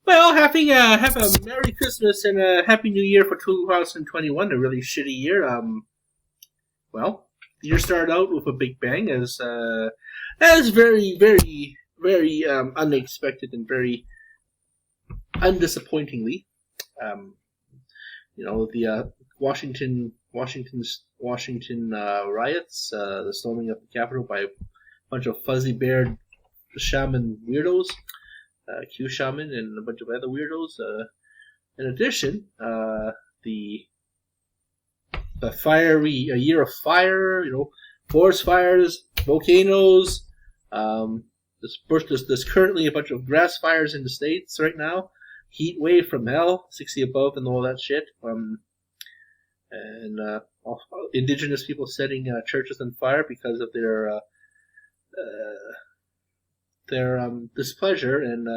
Well, have a Merry Christmas and a Happy New Year for 2021. A really shitty year. Well, the year started out with a big bang, as very unexpected and very undisappointingly. Um, the Washington riots, the storming of the Capitol by a bunch of fuzzy-beared shaman weirdos. Q Shaman and a bunch of other weirdos. In addition, the a year of fire, forest fires, volcanoes. There's currently a bunch of grass fires in the States right now. Heat wave from hell, 60 above and all that shit. And indigenous people setting churches on fire because of their displeasure and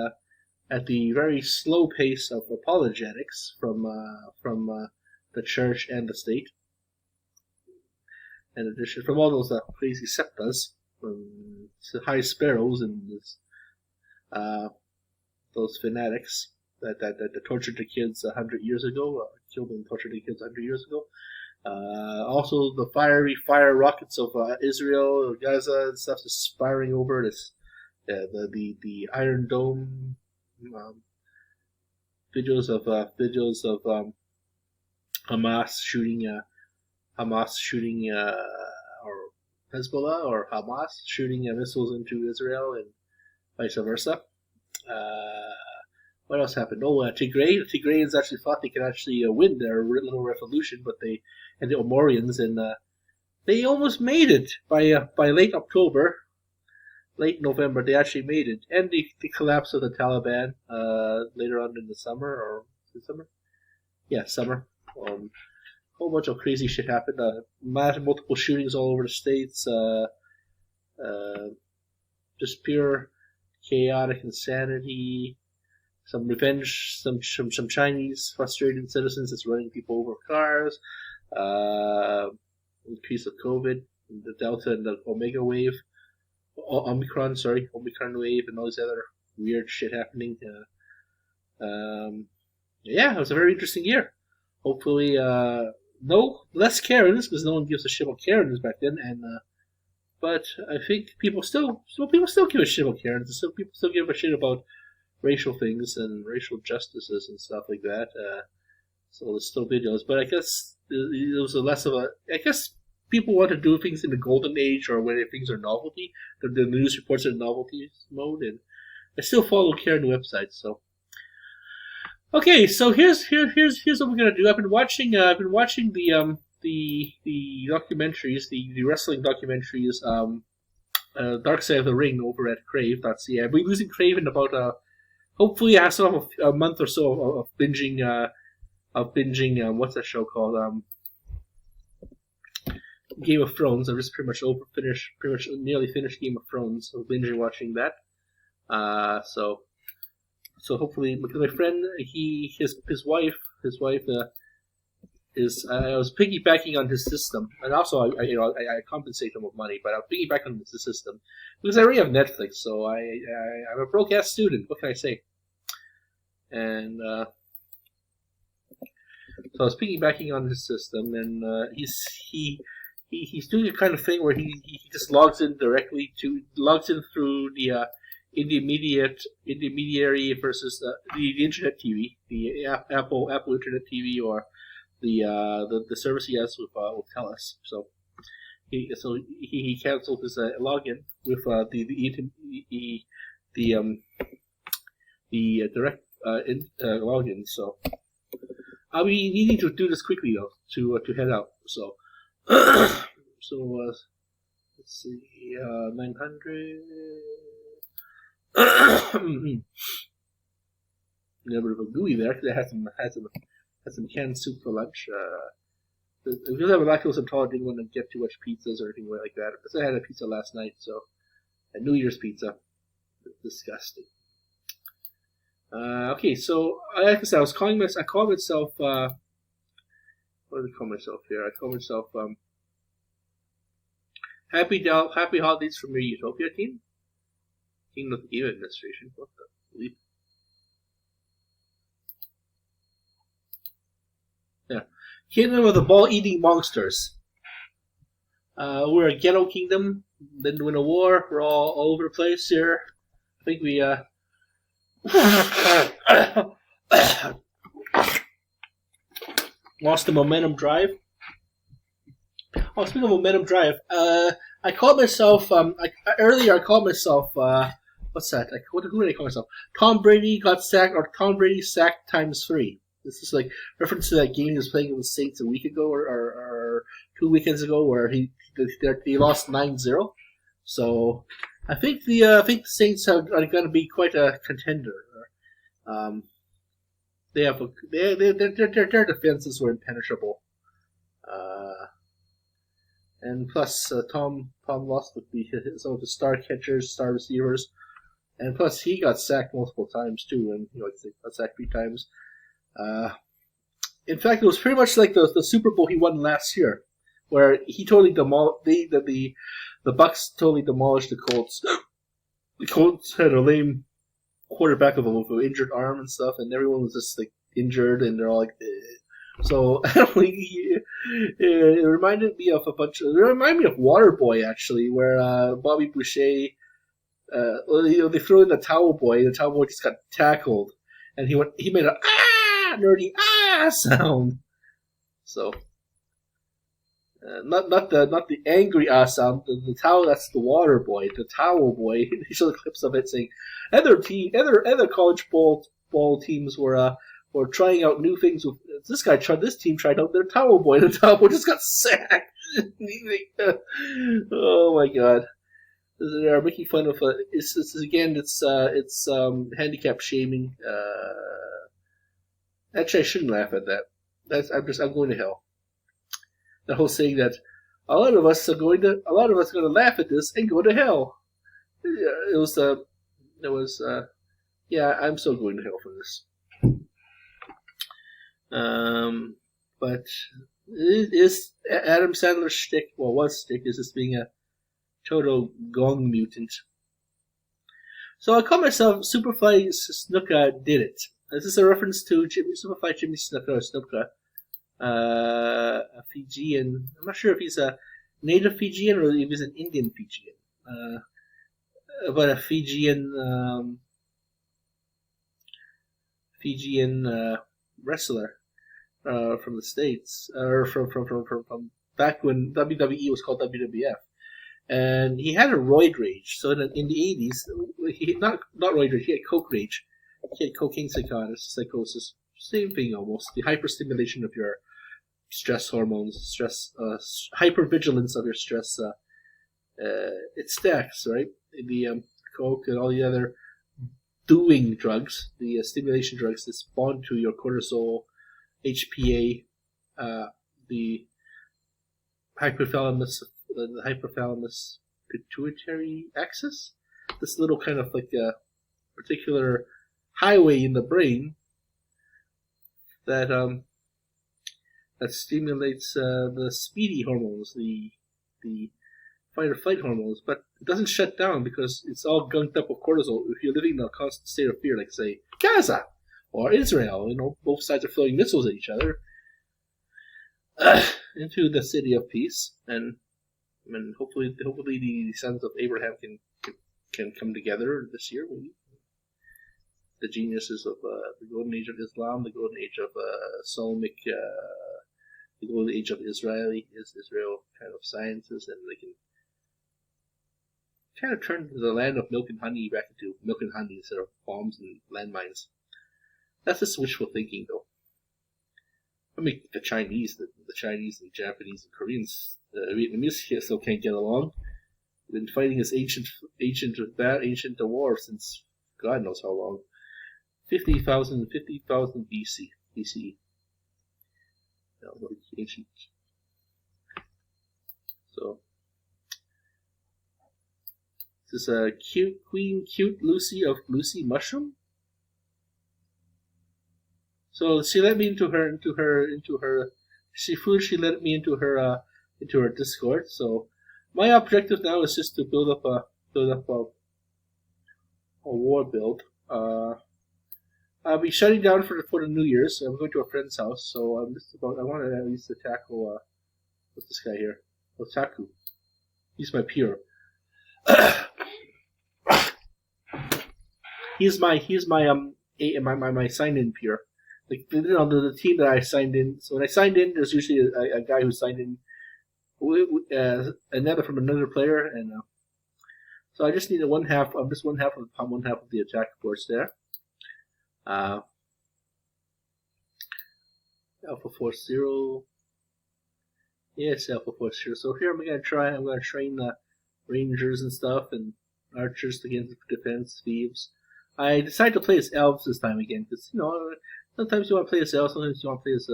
at the very slow pace of apologetics from the church and the state. In addition, from all those crazy septas, high sparrows and those fanatics that tortured the kids 100 years ago, killed and tortured the kids 100 years ago. Also, the fire rockets of Israel, Gaza, and stuff is spiraling over this. The Iron Dome videos of Hamas shooting or Hezbollah or Hamas shooting missiles into Israel and vice versa. What else happened? The Tigrayans actually thought they could actually win their little revolution, but the Omorians, and they almost made it by late October. Late November, they actually made it, and the collapse of the Taliban later on in the summer, or is it summer? Yeah, summer. Whole bunch of crazy shit happened. Multiple shootings all over the states. Just pure chaotic insanity. Some revenge. Some Chinese frustrated citizens that's running people over cars. Increase of COVID, the Delta and the Omega wave. Omicron wave, and all this other weird shit happening. It was a very interesting year. Hopefully, no less Karens, because no one gives a shit about Karens back then. But I think people still give a shit about Karens. People still give a shit about racial things and racial justices and stuff like that. So there's still videos, but I guess it was less of a. I guess people want to do things in the golden age or when things are novelty. The news reports are in novelty mode, and I still follow Karen websites. So, okay, so here's what we're gonna do. I've been watching the documentaries, the wrestling documentaries, Dark Side of the Ring over at Crave.ca. I've been using Crave in about hopefully I still have a month or so of binging what's that show called Game of Thrones. I'm just pretty much nearly finished Game of Thrones. So binging watching that. So hopefully, because my friend, his wife is I was piggybacking on his system, and also I compensate him with money, but I'll piggyback on his system because I already have Netflix. So I'm a broke ass student. What can I say? And so I was piggybacking on his system, and he's doing a kind of thing where he just logs in through the intermediary versus the internet TV, the Apple Internet TV, or the service he has with Telus. So he canceled his login with the direct login. So I'll be needing to do this quickly though to head out. So let's see, 900. A little bit of a gooey there because I had some canned soup for lunch. Because I'm lactose intolerant, I didn't want to get too much pizzas or anything like that. Because I had a pizza last night, so a New Year's pizza. Disgusting. Okay, so like I said, I call myself. What do I call myself here? I call myself Happy Holidays from your Utopia team. Team of the Game Administration. What the bleep? Kingdom of the Ball-Eating Monsters. We're a ghetto kingdom. Didn't win a war. We're all over the place here. I think we lost the momentum drive. Oh, speaking of momentum drive, I called myself earlier. I called myself what's that? Who did I call myself? Tom Brady got sacked, or Tom Brady sacked times 3. This is like reference to that game he was playing with the Saints a week ago, or 2 weekends ago, where he lost 9-0. So I think the Saints are going to be quite a contender. They have their defenses were impenetrable. And plus, Tom lost with some of the star catchers, star receivers, and plus he got sacked multiple times too, and he got sacked 3 times. In fact, it was pretty much like the Super Bowl he won last year, where he totally demolished the Bucs totally demolished the Colts. The Colts had a lame quarterback with an injured arm and stuff, and everyone was just like injured, and they're all like. So it reminded me of It reminded me of Waterboy actually, where Bobby Boucher, they threw in the towel boy. The towel boy just got tackled, and he made a nerdy sound. So not the angry sound. The towel, that's the water boy. The towel boy. He showed clips of it saying other college ball teams were trying out new things. With this team tried out their towel boy. The towel boy just got sacked. Oh my god. They are making fun of it's handicap shaming. Actually, I shouldn't laugh at that. I'm going to hell. The whole saying that a lot of us are going to laugh at this and go to hell. I'm so going to hell for this. But it is Adam Sandler's shtick. Well, was shtick is just being a total gong mutant. So I call myself Superflysnukadidit. This is a reference to Superfly Jimmy Snuka, a Fijian. I'm not sure if he's a native Fijian or if he's an Indian Fijian. But a Fijian wrestler from the States, or from back when WWE was called WWF. And he had a roid rage. So in the 80s, he not roid rage, he had coke rage. He had cocaine psychosis. Same thing almost. The hyperstimulation of your stress hormones, hypervigilance of your stress. It stacks, right? The coke and all the other doing drugs, the stimulation drugs that bond to your cortisol, HPA, the hypothalamus pituitary axis. This little kind of like a particular highway in the brain that stimulates the speedy hormones, the fight or flight hormones, but it doesn't shut down because it's all gunked up with cortisol. If you're living in a constant state of fear, like say Gaza or Israel, both sides are throwing missiles at each other into the city of peace, and hopefully the sons of Abraham can come together this year. Maybe. The geniuses of the golden age of Islam, the golden age of Solomonic, the golden age of Israel kind of sciences, and they can kind of turn the land of milk and honey back into milk and honey instead of bombs and landmines. That's just wishful thinking, though. I mean, the Chinese and Japanese and Koreans, Vietnamese still can't get along. They've been fighting this ancient war since God knows how long. 50,000 BC. Ancient. So, this is cute Lucy of Lucy Mushroom. So she let me into her. She foolishly let me into her Discord. So my objective now is just to build up a war build. I I'll be shutting down for the New Year's. I'm going to a friend's house, so I want to at least tackle what's this guy here? Otaku. He's my peer. he's my my signed in peer. Like the team that I signed in. So when I signed in, there's usually a guy who signed in, another from another player, and so I just need one half of this, one half of the attack force there. Alpha Force 0. Yes, Alpha Force 0. So here I'm gonna train rangers and stuff and archers against defense thieves. I decided to play as elves this time again because sometimes you want to play as elves, sometimes you want to play as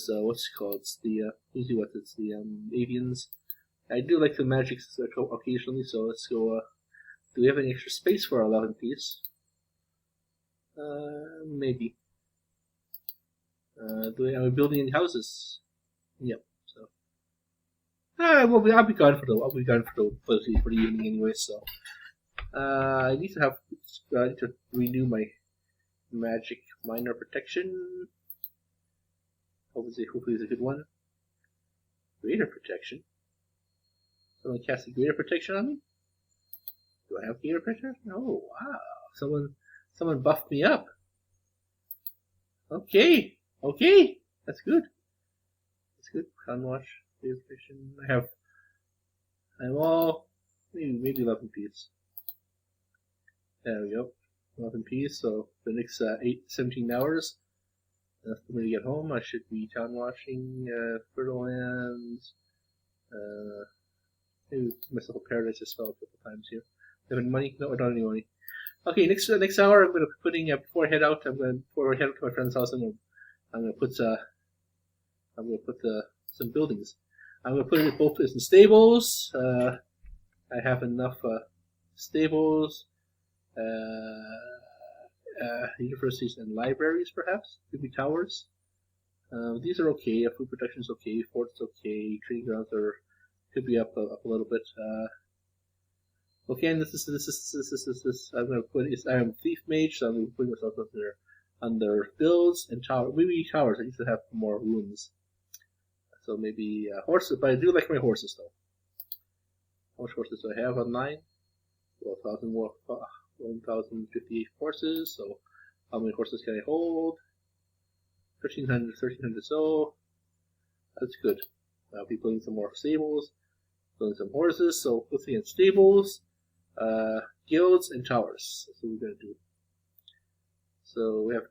what's it called? It's the usually what it's the avians. I do like the magic occasionally, so let's go. Do we have any extra space for our 11 piece? Maybe. Are we building any houses? Yep. So, I'll be gone for the evening anyway. So, I need to renew my magic minor protection. Hopefully it's a good one. Greater protection. Someone cast a greater protection on me. Do I have greater protection? Oh wow! Someone buffed me up. Okay, that's good. That's good. Conwash, I'm all maybe 11 piece. There we go, 11 piece. So the next 17 hours, enough for me to get home. I should be town washing, fertile lands. Maybe myself a paradise just fell a couple times here. Do I have any money? No, I don't have any money. Okay, next hour I'm going to be putting before I head out. Before I head out to my friend's house, I'm going to put some buildings. I'm going to put it both in stables. I have enough stables, universities and libraries, perhaps. Maybe towers. These are okay. Food production is okay. Forts okay. Training grounds could be up a little bit. Okay, and this is I'm gonna put I am thief mage, so I'm gonna put myself up there under builds and towers. Maybe towers. I need to have more rooms. So maybe horses, but I do like my horses though. How much horses do I have online? 1,058 horses. So how many horses can I hold? 1,300. So that's good. I'll be building some more stables, building some horses. So let's see, in stables. Guilds and towers. That's what we're going to do. So we have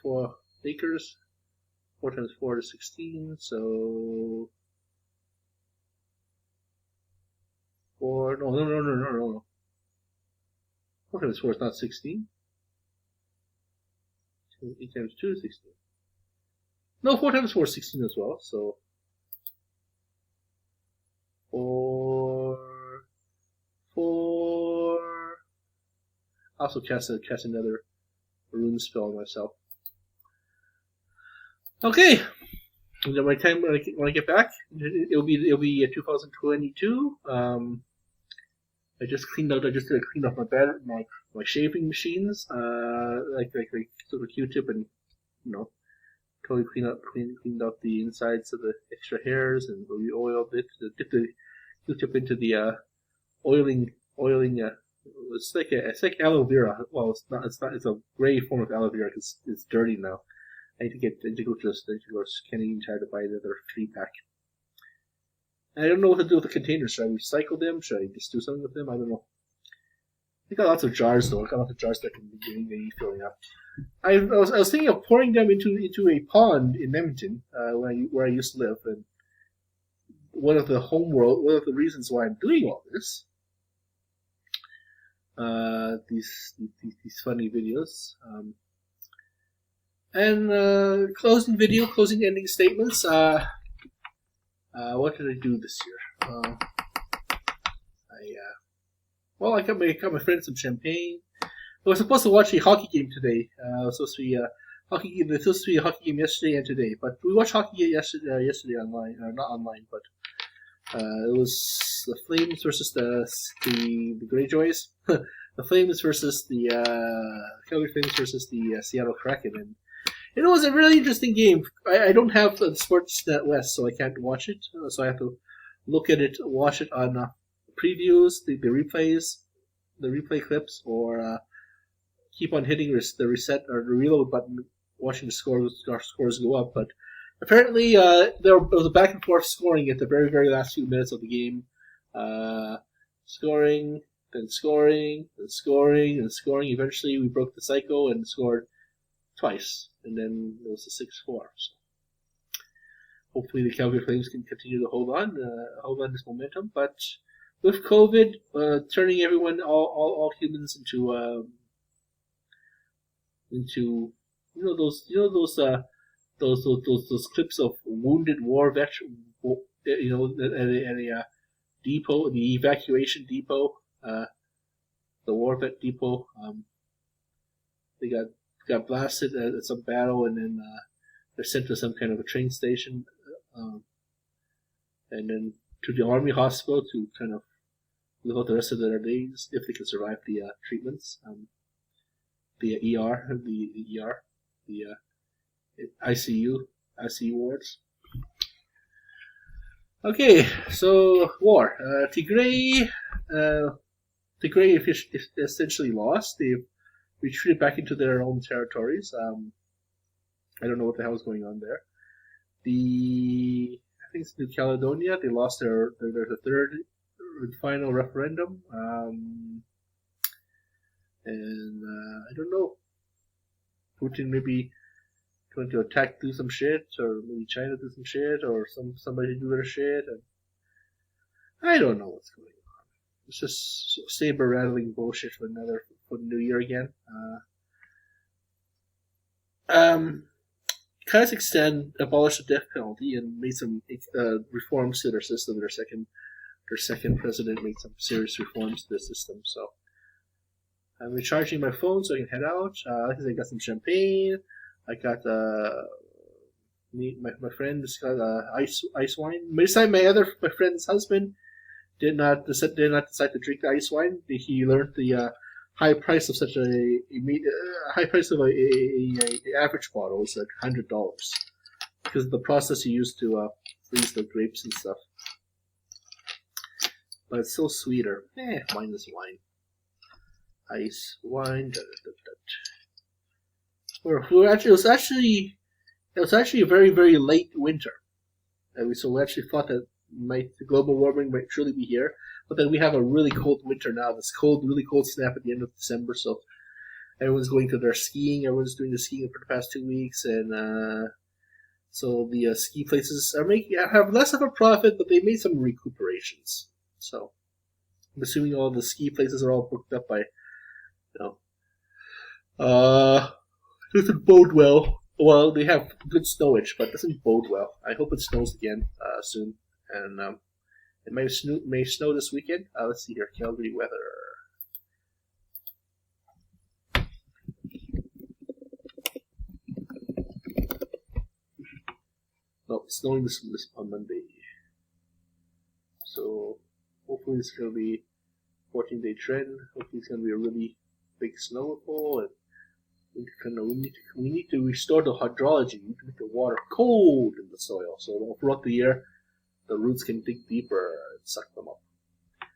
4 acres. 4 times 4 is 16. So 4. No. 4 times 4 is not 16. 8 times 2 is 16. No, 4 times 4 is 16 as well. So 4. I also cast another rune spell on myself. Okay, and then by the time when I get back, it'll be 2022. I just cleaned off my shaving machines, like sort of Q-tip, and totally cleaned out the insides of the extra hairs, and we oiled it. Dipped the Q-tip into the oiling. It's like aloe vera. Well, it's not. It's a gray form of aloe vera because it's dirty now. I need to go to Canadian Tire to buy another 3-pack. I don't know what to do with the containers. Should I recycle them? Should I just do something with them? I don't know. I got lots of jars though. I got lots of jars that can be filling up. I was thinking of pouring them into a pond in Edmonton, where I used to live, and one of the reasons why I'm doing all this. These funny videos. And closing ending statements. What did I do this year? I got my friend some champagne. I was supposed to watch a hockey game today. It was supposed to be a hockey game. There was supposed to be a hockey game yesterday and today, but we watched hockey game yesterday online, not online, but it was the Flames versus the Greyjoys. The the Flames versus the Calgary Flames versus the Seattle Kraken, and it was a really interesting game. I don't have the Sportsnet West, so I can't watch it. So I have to look at it, watch it on previews, the replays, the replay clips, or keep on hitting the reset or the reload button, watching the scores go up. But apparently, there was a back and forth scoring at the very, very last few minutes of the game. Scoring, then scoring, then scoring, and scoring. Eventually, we broke the cycle and scored twice, and then it was a 6-4. So hopefully, the Calgary Flames can continue to hold on this momentum. But with COVID turning everyone, all humans into those clips of wounded war veterans, at a depot, the evacuation depot, the war vet depot. They got blasted at some battle, and then they're sent to some kind of a train station, and then to the army hospital to kind of live out the rest of their days if they can survive the treatments. The ICU wards. Okay, so war. Tigray essentially lost. They've retreated back into their own territories. I don't know what the hell is going on there. I think it's New Caledonia. They lost their third and final referendum. And I don't know. Putin maybe going to do some shit, or maybe China do some shit, or somebody do their shit. And I don't know what's going on. It's just saber rattling bullshit for the new year again. Kazakhstan abolished the death penalty and made some reforms to their system. Their second president made some serious reforms to the system. So I'm recharging my phone so I can head out. I got some champagne. I got my friend just got ice wine. My friend's husband did not decide to drink the ice wine. He learned the high price of such a average bottle is like $100 because of the process he used to freeze the grapes and stuff. But it's still sweeter. Wine is wine. Ice wine. It was actually a very, very late winter, and so we actually thought that global warming might truly be here. But then we have a really cold winter now. This really cold snap at the end of December. So everyone's going to their skiing. Everyone's doing the skiing for the past 2 weeks, and so the ski places have less of a profit, but they made some recuperations. So I'm assuming all the ski places are all booked up by, doesn't bode well. Well, they have good snowage, but it doesn't bode well. I hope it snows again soon, and it may snow this weekend. Let's see here, Calgary weather. No, it's snowing this on Monday. So hopefully it's going to be 14-day trend. Hopefully it's going to be a really big snowfall, and we need to restore the hydrology. We need to make the water cold in the soil, so throughout the year the roots can dig deeper and suck them up,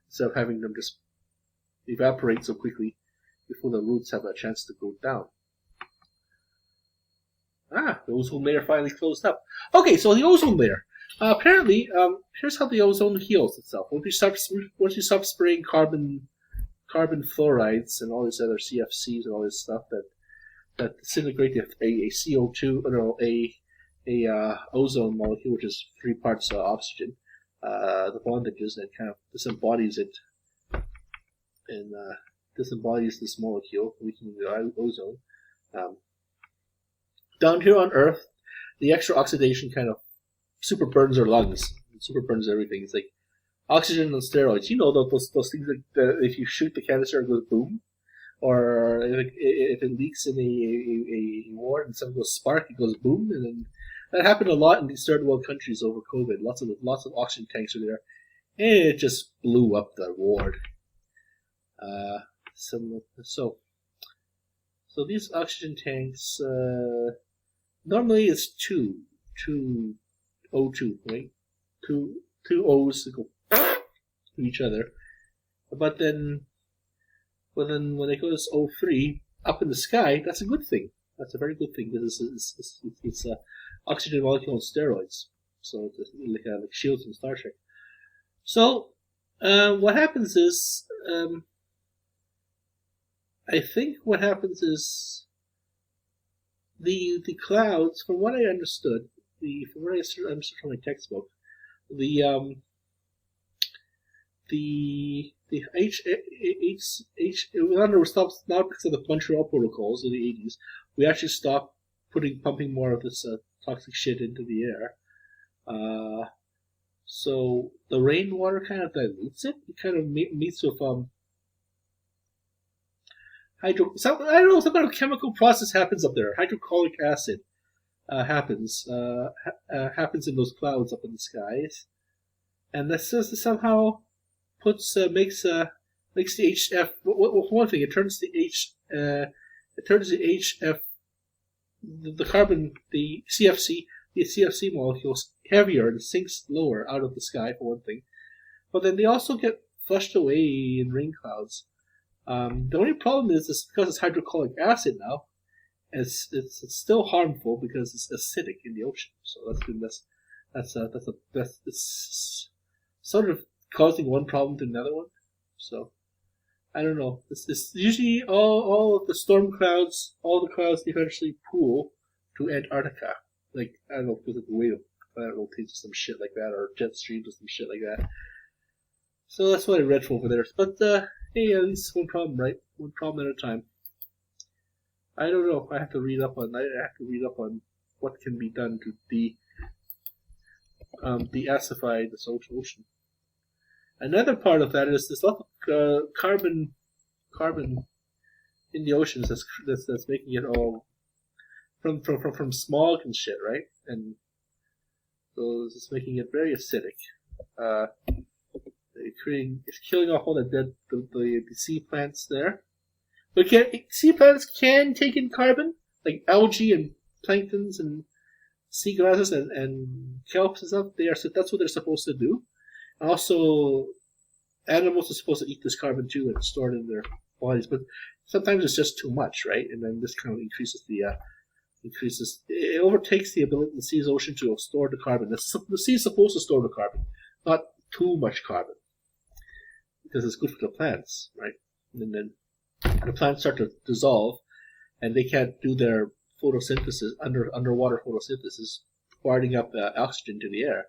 instead of having them just evaporate so quickly before the roots have a chance to go down. The ozone layer finally closed up. Okay, so the ozone layer. Apparently, here's how the ozone heals itself. Once you stop spraying carbon fluorides and all this other CFCs and all this stuff that disintegrate a CO2, ozone molecule, which is 3 parts oxygen, the bondages, and kind of disembodies it, and disembodies this molecule, weakening the ozone. Down here on Earth, the extra oxidation kind of super burns our lungs, super burns everything. It's like oxygen on steroids. Those things that if you shoot the canister, it goes boom. Or if it leaks in a ward and something goes spark, it goes boom. And then that happened a lot in these third world countries over COVID. Lots of oxygen tanks were there, and it just blew up the ward. So these oxygen tanks, normally it's two O2, right? Two O's that go to each other. But then when it goes O3 up in the sky, that's a good thing. That's a very good thing because it's oxygen molecule on steroids. So it's like shields in Star Trek. So what happens is, I think what happens is the clouds, from what I understood, from what I understood from my textbook, the was stopped not because of the Montreal protocols in the 80s. We actually stopped pumping more of this toxic shit into the air. So the rainwater kind of dilutes it. It kind of meets with I don't know, some kind of chemical process happens up there. Hydrochloric acid happens in those clouds up in the skies, and that somehow makes the HF. For one thing, it turns the HF, the carbon, the CFC molecules heavier and sinks lower out of the sky, for one thing. But then they also get flushed away in rain clouds. The only problem is because it's hydrochloric acid now, it's still harmful because it's acidic in the ocean. So it's sort of causing one problem to another one. So I don't know. It's usually all of the storm clouds, all the clouds eventually pool to Antarctica. Like, I don't know, because of the weight of planet rotates or some shit like that, or jet streams or some shit like that. So that's what I read for over there. But hey, at least one problem, right? One problem at a time. I don't know. I have to read up on what can be done to deacidify this ocean. Another part of that is there's a lot of carbon in the oceans that's making it all from smog and shit, right? And so it's making it very acidic. It's killing off all the sea plants there. But sea plants can take in carbon, like algae and planktons and sea grasses and kelps and stuff. That's what they're supposed to do. And also, animals are supposed to eat this carbon too and store it in their bodies. But sometimes it's just too much, right? And then this kind of it overtakes the ability of the sea's ocean to store the carbon. The sea is supposed to store the carbon, not too much carbon, because it's good for the plants, right? And then the plants start to dissolve, and they can't do their photosynthesis, underwater photosynthesis, farting up oxygen to the air,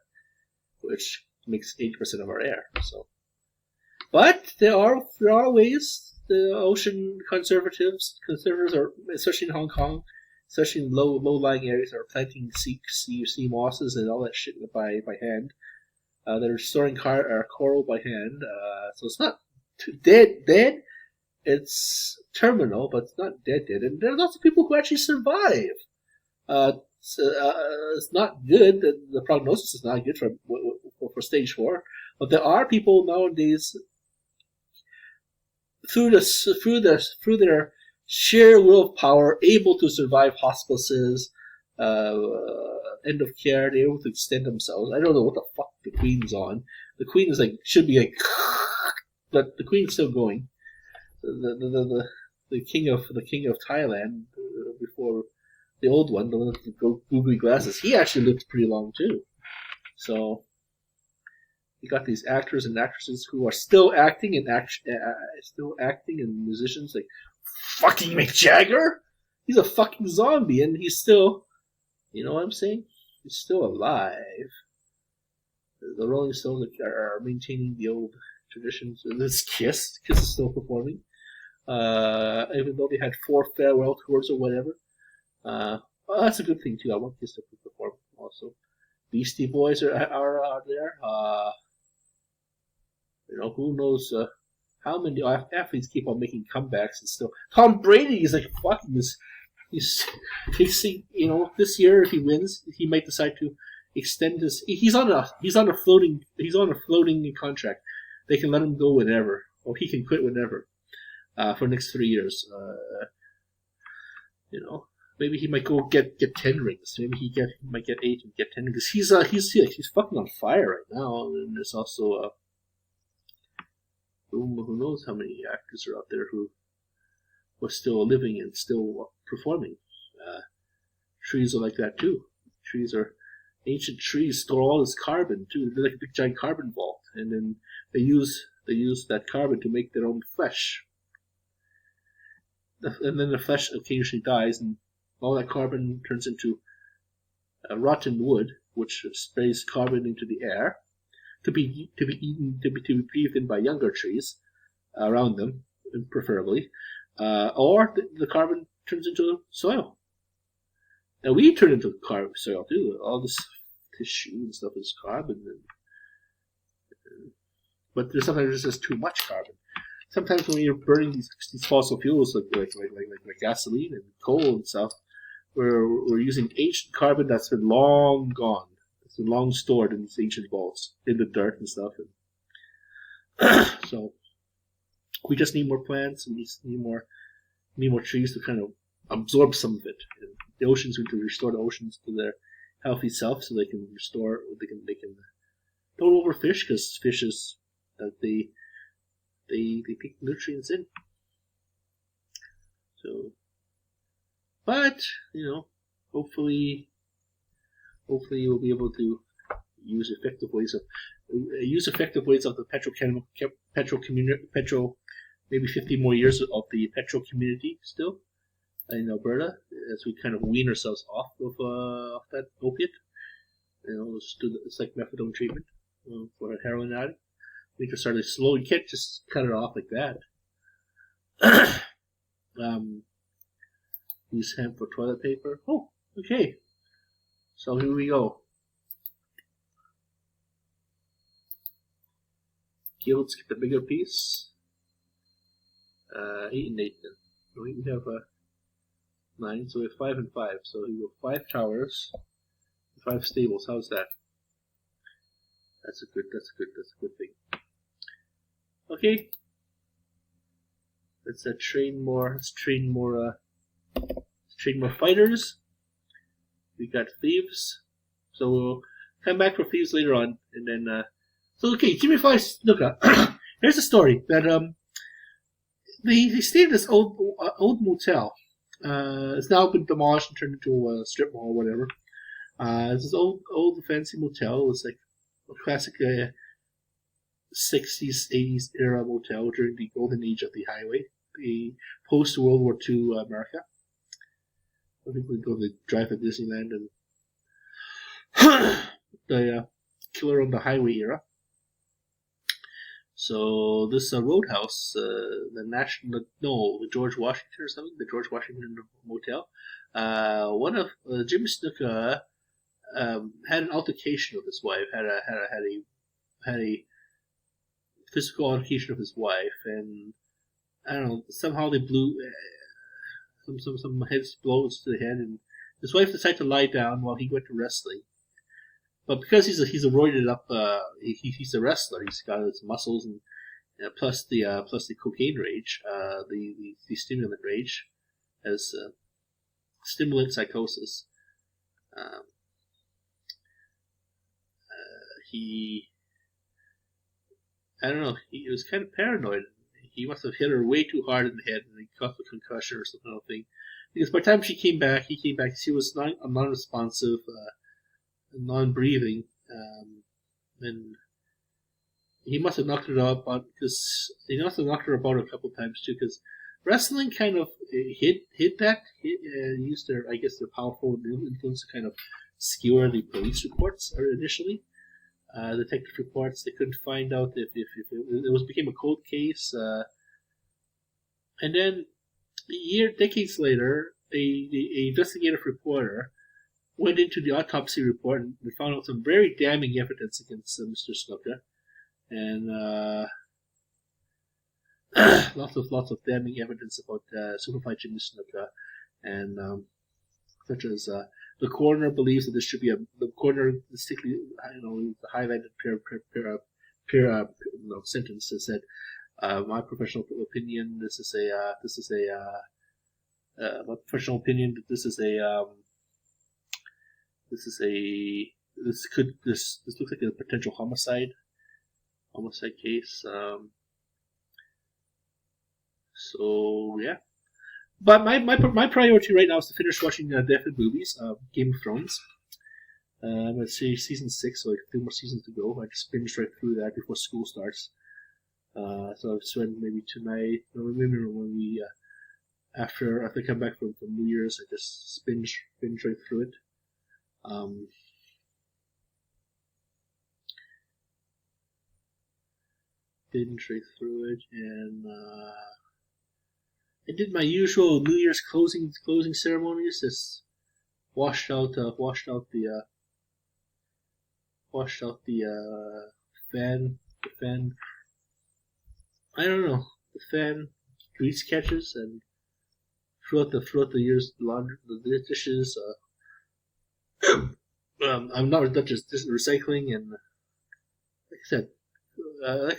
which makes 80% of our air. So, but there are ways. The ocean conservatives are, especially in Hong Kong, especially in low-lying areas, are planting sea mosses and all that shit by hand. They're storing coral by hand. So it's not dead. It's terminal, but it's not dead. And there are lots of people who actually survive. It's not good. The prognosis is not good for stage 4. But there are people nowadays, through their sheer willpower, able to survive hospices, end of care. They're able to extend themselves. I don't know what the fuck the Queen's on. The Queen is should be but the Queen's still going. The king of Thailand, before the old one, the one with the googly glasses, he actually lived pretty long too. So you got these actors and actresses who are still acting and musicians like fucking Mick Jagger. He's a fucking zombie, and he's still, you know what I'm saying? He's still alive. The Rolling Stones are maintaining the old traditions. This Kiss is still performing, even though they had 4 farewell tours or whatever. Well, that's a good thing too. I want Kiss to perform also. Beastie Boys are there. Who knows how many athletes keep on making comebacks and still. Tom Brady is like fucking this. He's this year if he wins, he might decide to extend his. He's on a floating contract. They can let him go whenever, or he can quit whenever. for the next 3 years. You know, maybe he might go get 10 rings. Maybe he might get 8 and get 10 because he's fucking on fire right now. And there's also who knows how many actors are out there who are still living and still performing. Trees are like that too. Trees are ancient trees store all this carbon too. They're like a big giant carbon vault, and then they use that carbon to make their own flesh. And then the flesh occasionally dies, and all that carbon turns into rotten wood, which sprays carbon into the air to be eaten, to be breathed in by younger trees around them, preferably, or the carbon turns into soil. And we turn into carbon soil too. All this tissue and stuff is carbon, but sometimes there's just too much carbon. Sometimes when you're burning these fossil fuels like gasoline and coal and stuff, we're using ancient carbon that's been long gone. It's been long stored in these ancient vaults in the dirt and stuff. And so we just need more plants. We just need more trees to kind of absorb some of it. And the oceans, we need to restore the oceans to their healthy self, so they can restore. They can don't overfish, because fishes they take nutrients in. So, but hopefully we'll be able to use effective ways of the maybe 50 more years of the petrol community still in Alberta, as we kind of wean ourselves off of that opiate. It's like methadone treatment for a heroin addict. We can start it slow. You can't just cut it off like that. Use hemp for toilet paper. Oh, okay. So here we go. Okay, let's get the bigger piece. 8 and 8 then. We have 9, so we have 5 and 5. So you go 5 towers, 5 stables. How's that? That's a good thing. Okay. Let's train more fighters. We got thieves. So we'll come back for thieves later on, and then okay, Jimmy Flysnukadidit. Here's a story that they stayed in this old motel. It's now been demolished and turned into a strip mall or whatever. It's this old fancy motel. It was like a classic 60s, 80s era motel during the golden age of the highway, the post World War II America. I think we go to drive at Disneyland and the Killer on the Highway era. So this Roadhouse, the George Washington or something, the George Washington Motel. One of Jimmy Snuka had an altercation with his wife. Had a physical altercation with his wife, and I don't know. Somehow they blew some heads blows to the head, and his wife decided to lie down while he went to wrestling. But because he's a roided up, he's a wrestler. He's got his muscles and plus the cocaine rage, the stimulant rage, as stimulant psychosis. I don't know. He was kind of paranoid. He must have hit her way too hard in the head, and he caused a concussion or something. Because by the time he came back, she was non-responsive. Non-breathing, and he must have knocked her out, because he must have knocked her about a couple times too. Because wrestling kind of used their powerful influence to kind of skewer the police reports initially, detective reports. They couldn't find out if it became a cold case, and then decades later, a investigative reporter went into the autopsy report and found out some very damning evidence against Mr. Snuka, and lots of damning evidence about Superfly Jimmy Snuka, and such as the coroner believes that this should be the coroner distinctly, the highlighted sentence that said My professional opinion. My professional opinion. This is a. This is a. This looks like a potential homicide case. So yeah. But my priority right now is to finish watching different movies. Game of Thrones. Let's see, season 6, so like 2 more seasons to go. I just binged right through that before school starts. So I've spent maybe tonight, or maybe when we after I come back from New Year's, I just binge right through it. Binge right through it, and I did my usual New Year's closing ceremonies. Just washed out the fan. The fan. I don't know. The fan grease catches and throughout the year's laundry, the dishes. I'm not just recycling, and like I said, I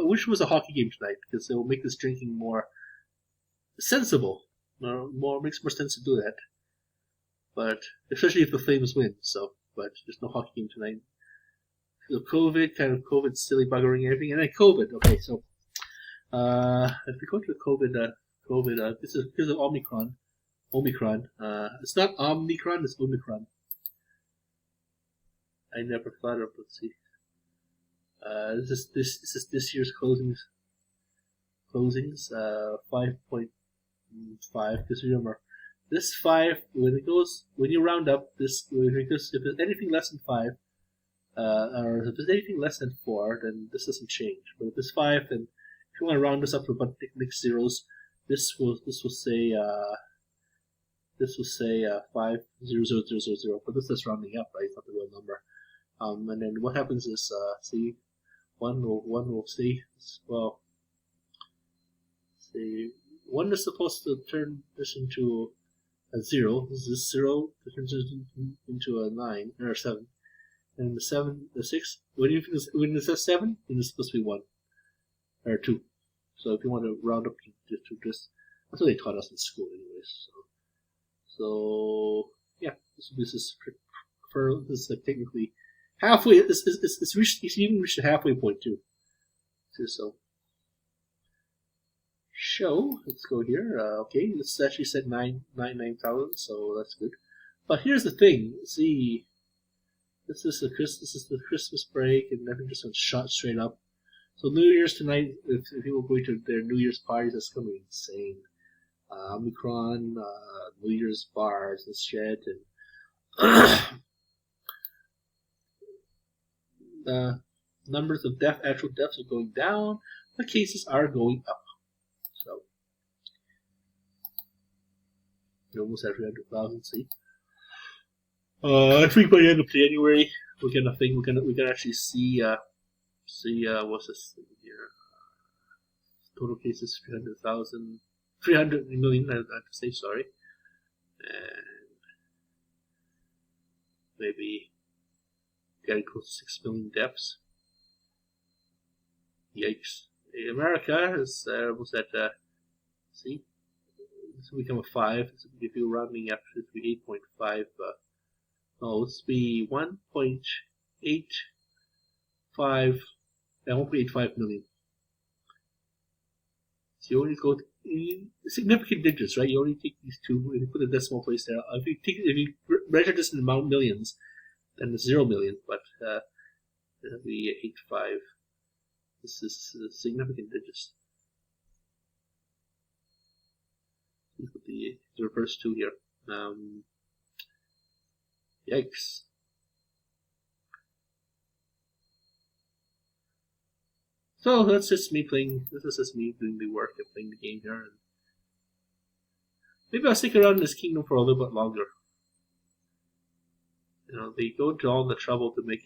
wish it was a hockey game tonight because it will make this drinking more sensible. Makes more sense to do that. But especially if the Flames win. So, but there's no hockey game tonight. So COVID silly buggering everything, and then COVID. Okay, so if we go to COVID, this is Omicron. It's not Omicron, it's Omicron. I never thought of. Let's see. This is this year's closings. 5.5. Because remember, this 5 when you round up this, if it's anything less than 5, or if it's anything less than 4, then this doesn't change. But if it's 5, then if you want to round this up to a bunch of mixed zeros, this will say 50000. But this is rounding up, right? It's not the real number. And then what happens is, see, one will say, well, see, 1 is supposed to turn this into a 0. This 0 turns into a 9 or a 7, and the 6. When it says 7, then it's supposed to be 1 or 2. So if you want to round up to just, that's what they taught us in school, anyways. So yeah, this is technically halfway. It's even reached the halfway point too. So. Show. Let's go here. Okay, this actually said 9,000, so that's good. But here's the thing. See, this is the Christmas break, and everything just went shot straight up. So New Year's tonight, if people go to their New Year's parties, that's gonna be insane. Omicron, New Year's bars and shit, and the numbers of actual deaths are going down. The cases are going up. So we almost have 300,000. See, I think by the end of January we're gonna actually see what's this thing here? Total cases 300 million. I have to say sorry, and maybe getting close to 6 million deaths. Yikes! America is was at see, this will become a 5. So if you're rounding up, it would be 8.5. No, let's be 1.85. 1.85 million. So you only go significant digits, right? You only take these two, and you put a decimal place there. If you measure this in millions, then it's 0 million. But it'll be 85. This is significant digits. Let's put the reverse 2 here. Yikes. So that's just me playing. This is just me doing the work and playing the game here. And maybe I'll stick around in this kingdom for a little bit longer. You know, they go to all the trouble to make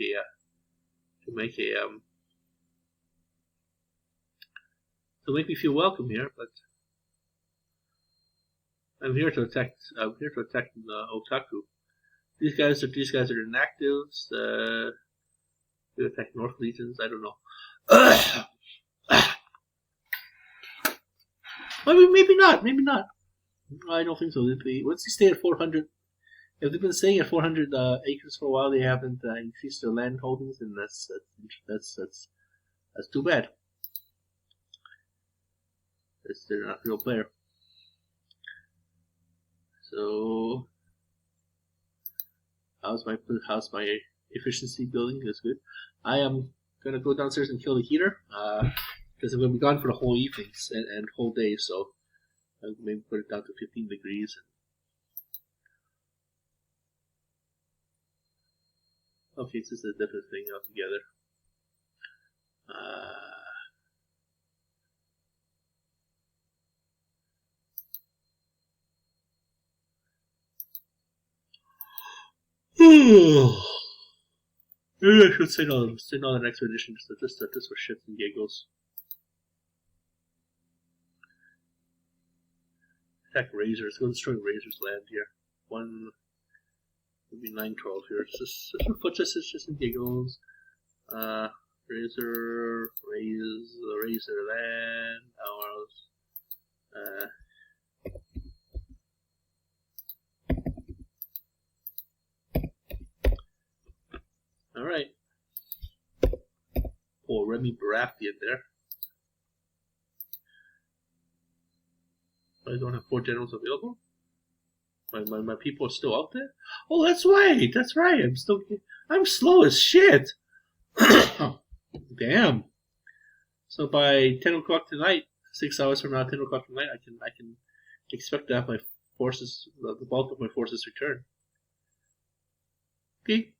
me feel welcome here, but I'm here to attack. I'm here to attack Otaku. These guys are inactives. They attack North Legions. I don't know. I mean, maybe not. Maybe not. I don't think so. Once they stay at 400, if they've been staying at 400 acres for a while, they haven't increased their land holdings, and that's too bad. They're not a real player. So, how's my efficiency building? That's good. I am gonna go downstairs and kill the heater because I'm gonna be gone for the whole evening and whole day. So, I'll maybe put it down to 15 degrees. Okay, this is a different thing altogether. Maybe I should say no the next edition just for shits and giggles. Attack Razors. Go destroy Razor's land here. One would be 912 here. It's just in giggles. Razor land. Ours. Alright. Poor Remy Baratheon there. I don't have 4 generals available. My people are still out there. Oh, that's right. That's right. I'm slow as shit. Damn. So by 10 o'clock tonight, 6 hours from now, 10 o'clock tonight, I can expect to have my forces, the bulk of my forces return. Okay.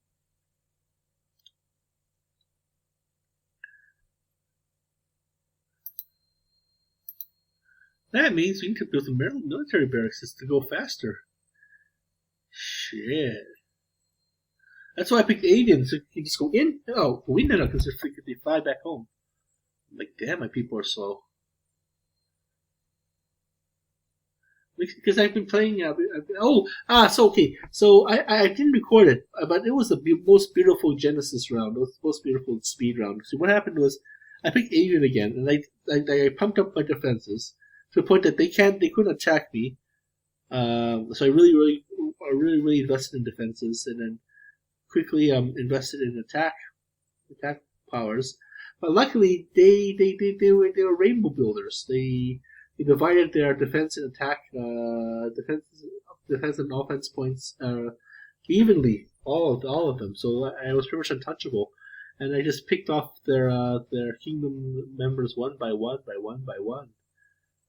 That means we need to build some military barracks to go faster. Shit. That's why I picked Avian, so you can just go in. Oh, we know because they fly back home. I'm like, damn, my people are slow. Because I've been playing. So okay. So I didn't record it, but it was the most beautiful Genesis round. It was the most beautiful speed round. So what happened was, I picked Avian again, and I pumped up my defenses to the point that they couldn't attack me. So I really invested in defenses, and then quickly invested in attack powers. But luckily, they were rainbow builders. They divided their defense and attack defense and offense points evenly, all of them. So I was pretty much untouchable, and I just picked off their kingdom members one by one.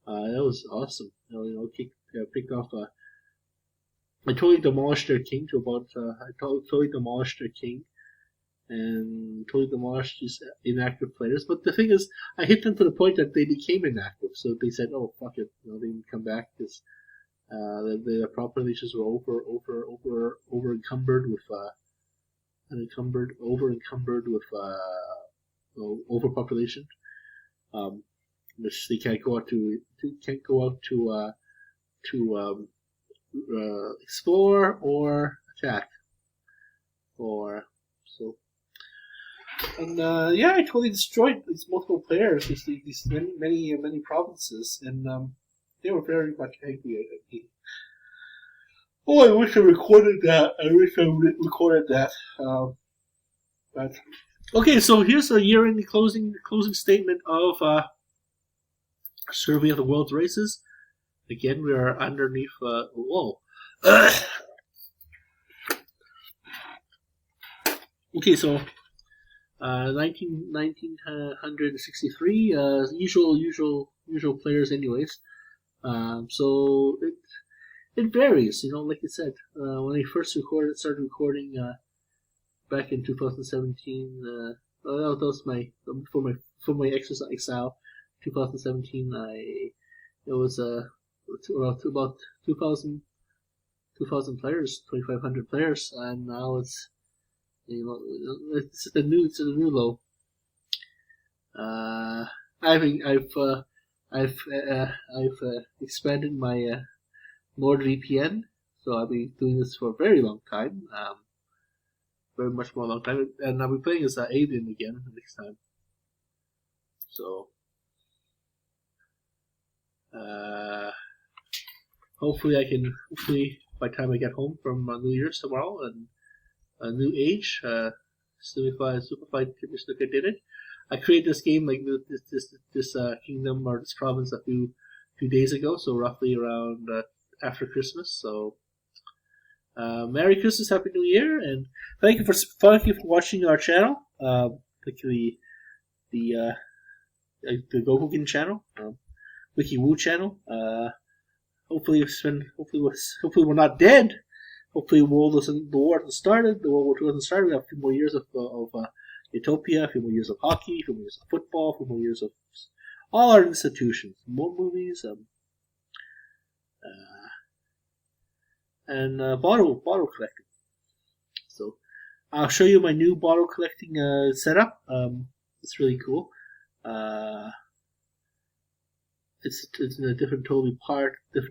That was awesome. Picked off. I totally demolished their king to about. I totally demolished their king, and totally demolished these inactive players. But the thing is, I hit them to the point that they became inactive. So they said, "Oh fuck it," they didn't come back because the populations were over encumbered with overpopulation. Which they can't go out to explore or attack, and I totally destroyed these multiple players, these many provinces, and they were very much angry at me. Oh, I wish I recorded that. But okay, so here's a year-end closing statement of Survey of the World's Races. Again, we are underneath. Whoa. Okay, so 1963. Usual players, anyways. So it varies. Like I said, when I first started recording back in 2017. That was for my exile 2017. It was about 2,000 players, 2,500 players, and now it's the new low. I've expanded my NordVPN, so I'll be doing this for a very long time, very much more long time, and I'll be playing as Alien again next time. So Hopefully by the time I get home from New Year's tomorrow and a new age, Superflysnukadidit. I created this game like this kingdom or this province a few days ago, so roughly around after Christmas. So Merry Christmas, Happy New Year, and thank you for watching our channel, particularly the Gokukin channel, Wiki Woo channel. Hopefully we're not dead. Hopefully the war hasn't started. The World War II hasn't started. We have a few more years of Utopia, a few more years of hockey, a few more years of football, a few more years of all our institutions, more movies, and bottle collecting. So I'll show you my new bottle collecting setup. It's really cool. It's in a different part of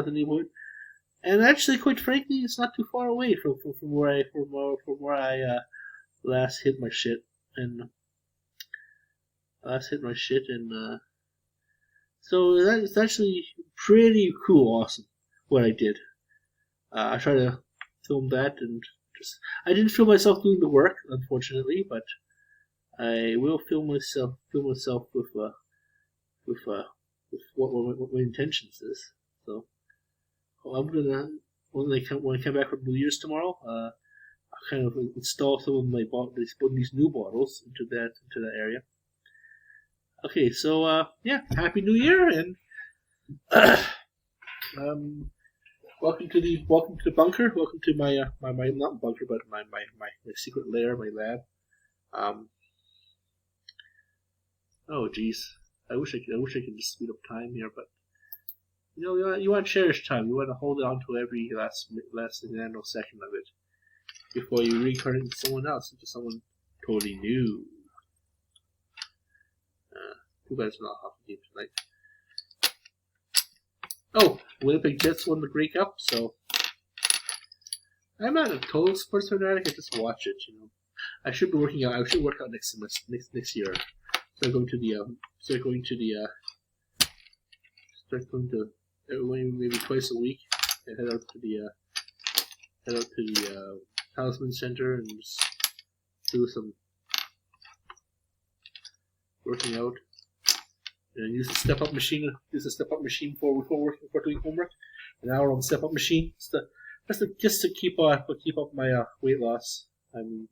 the neighborhood, and actually, quite frankly, it's not too far away from where I last hit my shit, and so it's actually pretty cool, awesome what I did. I tried to film that, and I didn't film myself doing the work, unfortunately, but I will film myself with what my intentions is. So I'm gonna when I come back from New Year's tomorrow, I'll kind of install some of these new bottles into that area. Okay, so Happy New Year, and welcome to the bunker. Welcome to my not bunker, but my secret lair, my lab. Oh geez, I wish I could just speed up time here, but you want to cherish time. You want to hold on to every last nanosecond of it before you reincarnate into someone else, into someone totally new. Too bad it's not a hockey game tonight. Oh, Winnipeg Jets won the Grey Cup, so I'm not a total sports fanatic. I just watch it. I should be working out. I should work out next year. Start going to maybe twice a week and head out to the Talisman Center and just do some working out. And use the step-up machine. For doing homework. An hour on the step-up machine, just to keep up my weight loss. I mean,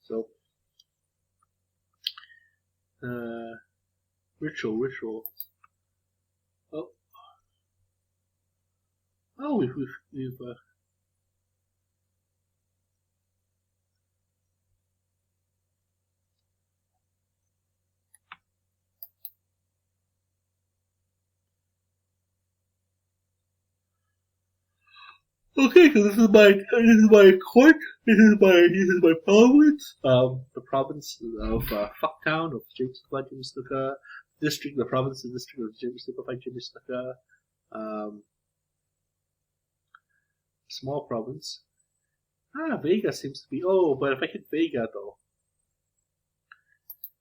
so ritual. Oh, we've Okay, so this is my court. This is my province. The province of Fucktown of James Snuka district. The province and district of James Snuka. Small province. Vega seems to be. Oh, but if I hit Vega though,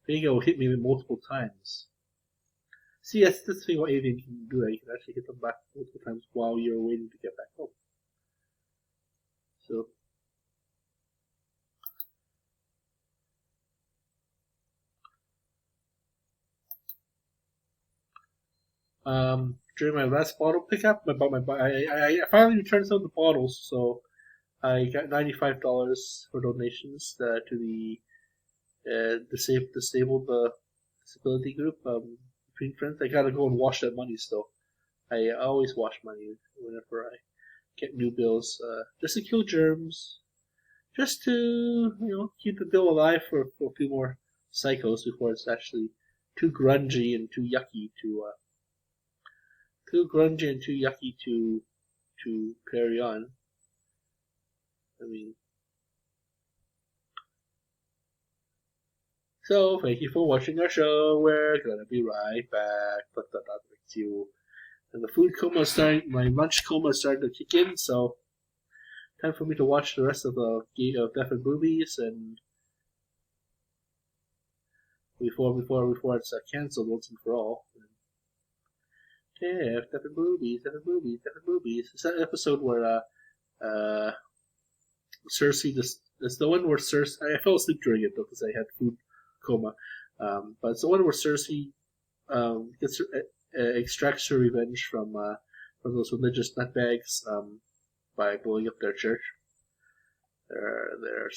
Vega will hit me multiple times. See, that's the thing what Avian can do. You can actually hit them back multiple times while you're waiting to get back home. So during my last bottle pickup, I finally returned some of the bottles, so I got $95 for donations to the disabled disability group between friends. I gotta go and wash that money still. I always wash money whenever I get new bills, just to kill germs, just to keep the bill alive for a few more cycles before it's actually too grungy and too yucky to carry on. I mean, so thank you for watching our show. We're gonna be right back. With you. And the food coma is starting. My lunch coma is starting to kick in. So time for me to watch the rest of the Death and Boobies and before it's canceled once and for all. Yeah, different movies. It's that episode where Cersei it's the one where Cersei. I fell asleep during it though because I had food coma. But it's the one where Cersei extracts her revenge from those religious nutbags by blowing up their church. Their